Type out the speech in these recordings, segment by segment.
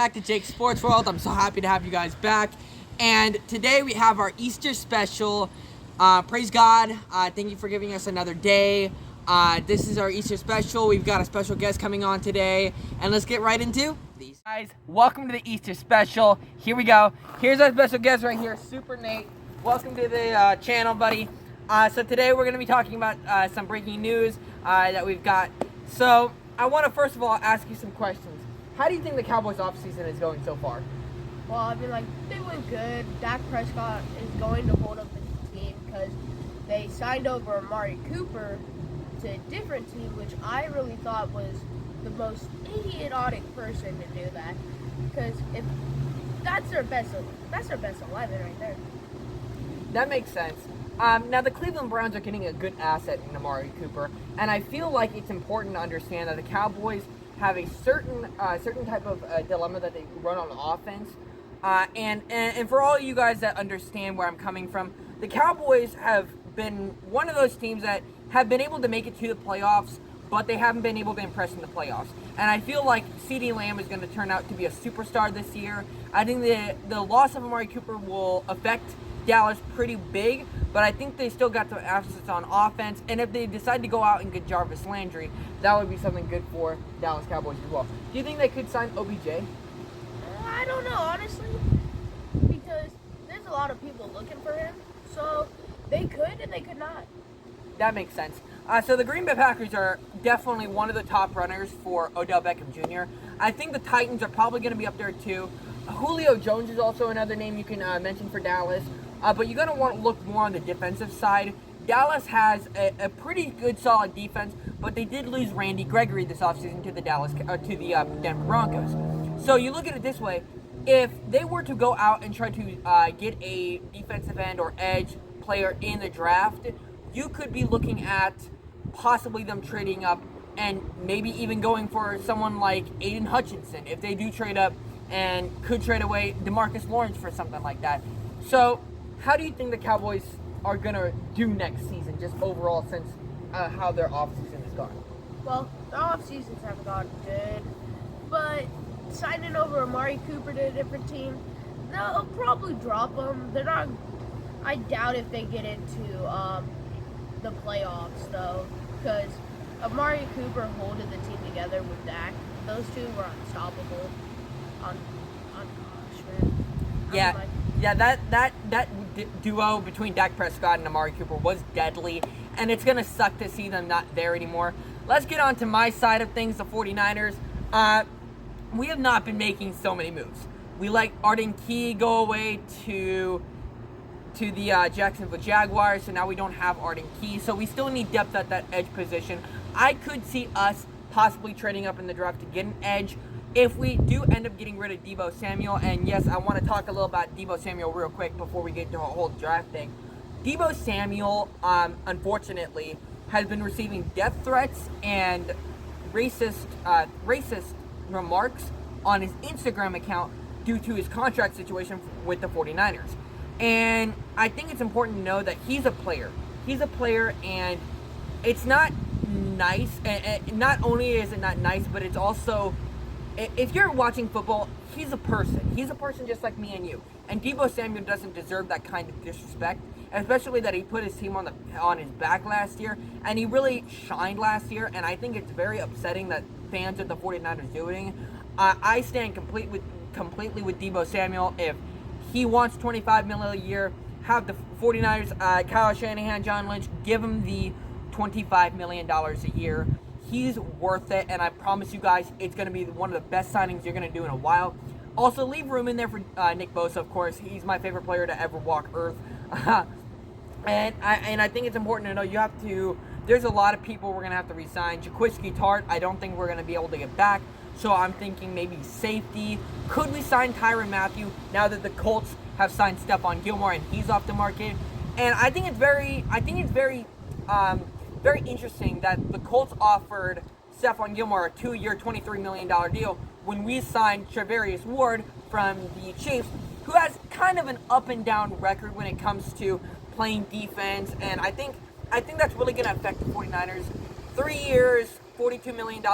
back to Jake's Sports World. I'm so happy to have you guys back. And today we have our Easter special. Praise God. Thank you for giving us another day. This is our Easter special. We've got a special guest coming on today. And let's get right into these. Guys, welcome to the Easter special. Here we go. Here's our special guest right here, Super Nate. Welcome to the channel, buddy. So today we're going to be talking about some breaking news that we've got. So I want to first of all ask you some questions. How do you think the Cowboys offseason is going so far? Well, I mean, they went good. Dak Prescott is going to hold up the team because they signed over Amari Cooper to a different team, which I really thought was the most idiotic person to do that. Because if that's their best 11 right there. That makes sense. Now, the Cleveland Browns are getting a good asset in Amari Cooper, and I feel like it's important to understand that the Cowboys have a certain type of dilemma that they run on offense. And for all you guys that understand where I'm coming from, the Cowboys have been one of those teams that have been able to make it to the playoffs, but they haven't been able to impress in the playoffs. And I feel like CeeDee Lamb is going to turn out to be a superstar this year. I think the loss of Amari Cooper will affect Dallas pretty big, but I think they still got the assets on offense, and if they decide to go out and get Jarvis Landry, that would be something good for Dallas Cowboys as well. Do you think they could sign OBJ? I don't know, honestly, because there's a lot of people looking for him, so they could and they could not. That makes sense. So the Green Bay Packers are definitely one of the top runners for Odell Beckham Jr. I think the Titans are probably going to be up there too. Julio Jones is also another name you can mention for Dallas. But you're going to want to look more on the defensive side. Dallas has a pretty good, solid defense, but they did lose Randy Gregory this offseason to the Denver Broncos. So you look at it this way: if they were to go out and try to get a defensive end or edge player in the draft, you could be looking at possibly them trading up and maybe even going for someone like Aiden Hutchinson if they do trade up, and could trade away DeMarcus Lawrence for something like that. So how do you think the Cowboys are going to do next season, just overall, since how their offseason has gone? Well, the off-seasons have gone good, but signing over Amari Cooper to a different team, they'll probably drop him. They're not. I doubt if they get into the playoffs, though, because Amari Cooper holding the team together with Dak. Those two were unstoppable. Gosh, man. Yeah, that duo between Dak Prescott and Amari Cooper was deadly, and it's going to suck to see them not there anymore. Let's get on to my side of things, the 49ers. We have not been making so many moves. We let Arden Key go away to the Jacksonville Jaguars, so now we don't have Arden Key, so we still need depth at that edge position. I could see us possibly trading up in the draft to get an edge if we do end up getting rid of Deebo Samuel. And yes, I want to talk a little about Deebo Samuel real quick before we get into a whole draft thing. Deebo Samuel, unfortunately, has been receiving death threats and racist remarks on his Instagram account due to his contract situation with the 49ers. And I think it's important to know that he's a player. He's a player, and it's not nice. And not only is it not nice, but it's also, if you're watching football, he's a person. He's a person just like me and you. And Deebo Samuel doesn't deserve that kind of disrespect, especially that he put his team on his back last year, and he really shined last year. And I think it's very upsetting that fans of the 49ers doing. I stand completely with Deebo Samuel. If he wants $25 million a year, have the 49ers, Kyle Shanahan, John Lynch, give him the $25 million a year. He's worth it, and I promise you guys, it's going to be one of the best signings you're going to do in a while. Also, leave room in there for Nick Bosa, of course. He's my favorite player to ever walk Earth. And I think it's important to know there's a lot of people we're going to have to re-sign. Jaquiski Tart, I don't think we're going to be able to get back. So I'm thinking maybe safety. Could we sign Tyrann Mathieu now that the Colts have signed Stephon Gilmore and he's off the market? And I think it's very interesting that the Colts offered Stephon Gilmore a 2-year, $23 million deal when we signed Charvarius Ward from the Chiefs, who has kind of an up and down record when it comes to playing defense. And I think that's really going to affect the 49ers. 3 years, $42 million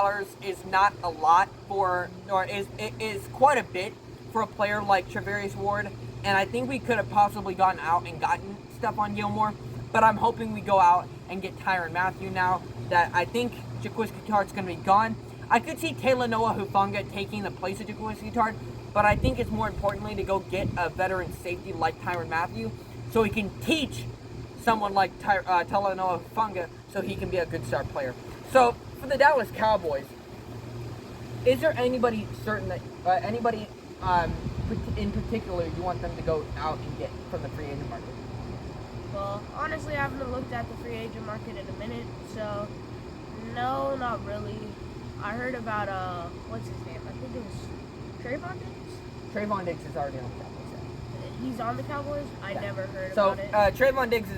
is not a lot is quite a bit for a player like Charvarius Ward. And I think we could have possibly gone out and gotten Stephon Gilmore. But I'm hoping we go out and get Tyrann Mathieu now that I think Jaquiski Tartt's going to be gone. I could see Talanoa Hufanga taking the place of Jaquiski Tartt, but I think it's more importantly to go get a veteran safety like Tyrann Mathieu so he can teach someone like Talanoa Hufanga so he can be a good star player. So for the Dallas Cowboys, is there anybody certain that anybody in particular you want them to go out and get from the free agent market? Well, honestly, I haven't looked at the free agent market in a minute, so no, not really. I heard about, what's his name? I think it was Trayvon Diggs? Trayvon Diggs is already on the Cowboys. He's on the Cowboys? I never heard about it. So, Trayvon Diggs,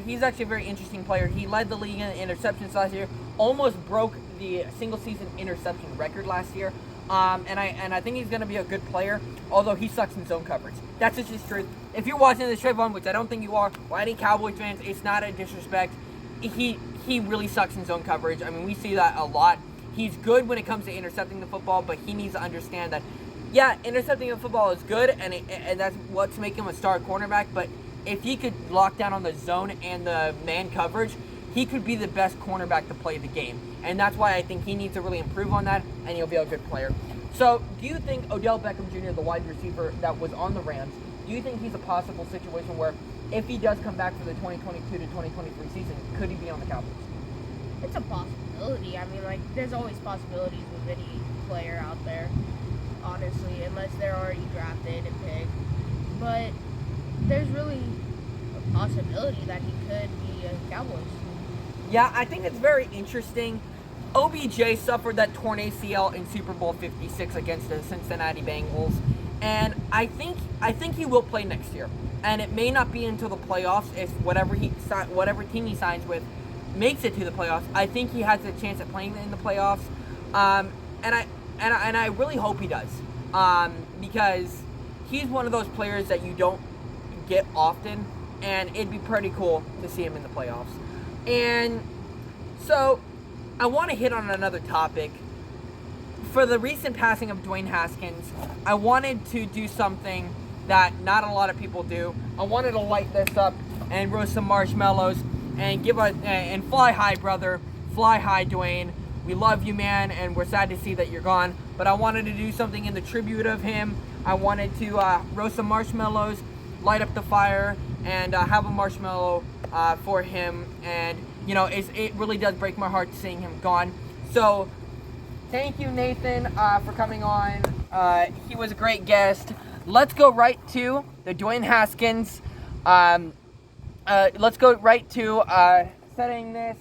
he's actually a very interesting player. He led the league in interceptions last year, almost broke the single-season interception record last year. And I think he's going to be a good player, although he sucks in zone coverage. That's just his truth. If you're watching this Trayvon, which I don't think you are, or any Cowboys fans, it's not a disrespect. He really sucks in zone coverage. I mean, we see that a lot. He's good when it comes to intercepting the football, but he needs to understand that, yeah, intercepting the football is good, and that's what's making him a star cornerback. But if he could lock down on the zone and the man coverage, he could be the best cornerback to play the game. And that's why I think he needs to really improve on that, and he'll be a good player. So, do you think Odell Beckham Jr., the wide receiver that was on the Rams, do you think he's a possible situation where if he does come back for the 2022 to 2023 season, could he be on the Cowboys? It's a possibility. I mean, like, there's always possibilities with any player out there, honestly, unless they're already drafted and picked. But there's really a possibility that he could be a Cowboys. Yeah, I think it's very interesting. OBJ suffered that torn ACL in Super Bowl 56 against the Cincinnati Bengals, and I think he will play next year. And it may not be until the playoffs if whatever team he signs with makes it to the playoffs. I think he has a chance at playing in the playoffs, and I really hope he does, because he's one of those players that you don't get often, and it'd be pretty cool to see him in the playoffs. And so, I want to hit on another topic. For the recent passing of Dwayne Haskins, I wanted to do something that not a lot of people do. I wanted to light this up and roast some marshmallows and and fly high, brother. Fly high, Dwayne. We love you, man, and we're sad to see that you're gone. But I wanted to do something in the tribute of him. I wanted to roast some marshmallows, light up the fire, and have a marshmallow for him. And you know, it really does break my heart seeing him gone. So, thank you, Nathan, for coming on. He was a great guest. Let's go right to the Dwayne Haskins. Let's go right to setting this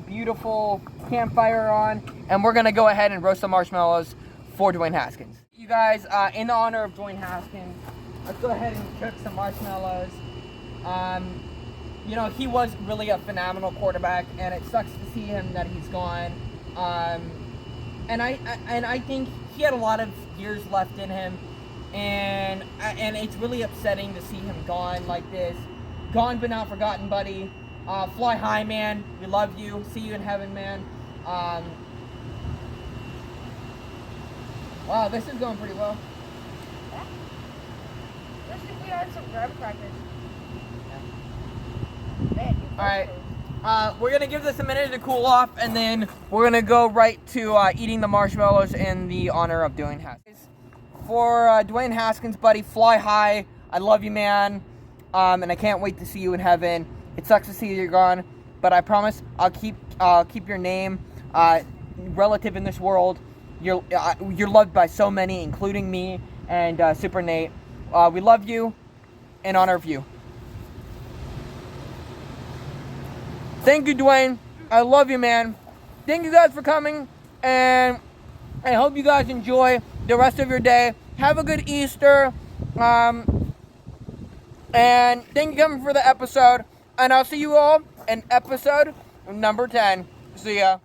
beautiful campfire on, and we're gonna go ahead and roast some marshmallows for Dwayne Haskins. You guys, in honor of Dwayne Haskins, let's go ahead and cook some marshmallows. You know, he was really a phenomenal quarterback, and it sucks to see him that he's gone. And I think he had a lot of years left in him, and it's really upsetting to see him gone like this. Gone but not forgotten, buddy. Fly high, man. We love you. See you in heaven, man. Wow, this is going pretty well. Yeah. Especially if we had some graham crackers. Man, alright, we're going to give this a minute to cool off, and then we're going to go right to eating the marshmallows in the honor of Dwayne Haskins. For Dwayne Haskins, buddy, fly high. I love you, man, and I can't wait to see you in heaven. It sucks to see you're gone, but I promise I'll keep your name relative in this world. You're loved by so many, including me and Super Nate. We love you in honor of you. Thank you, Dwayne. I love you, man. Thank you guys for coming, and I hope you guys enjoy the rest of your day. Have a good Easter, and thank you for coming for the episode, and I'll see you all in episode number 10. See ya.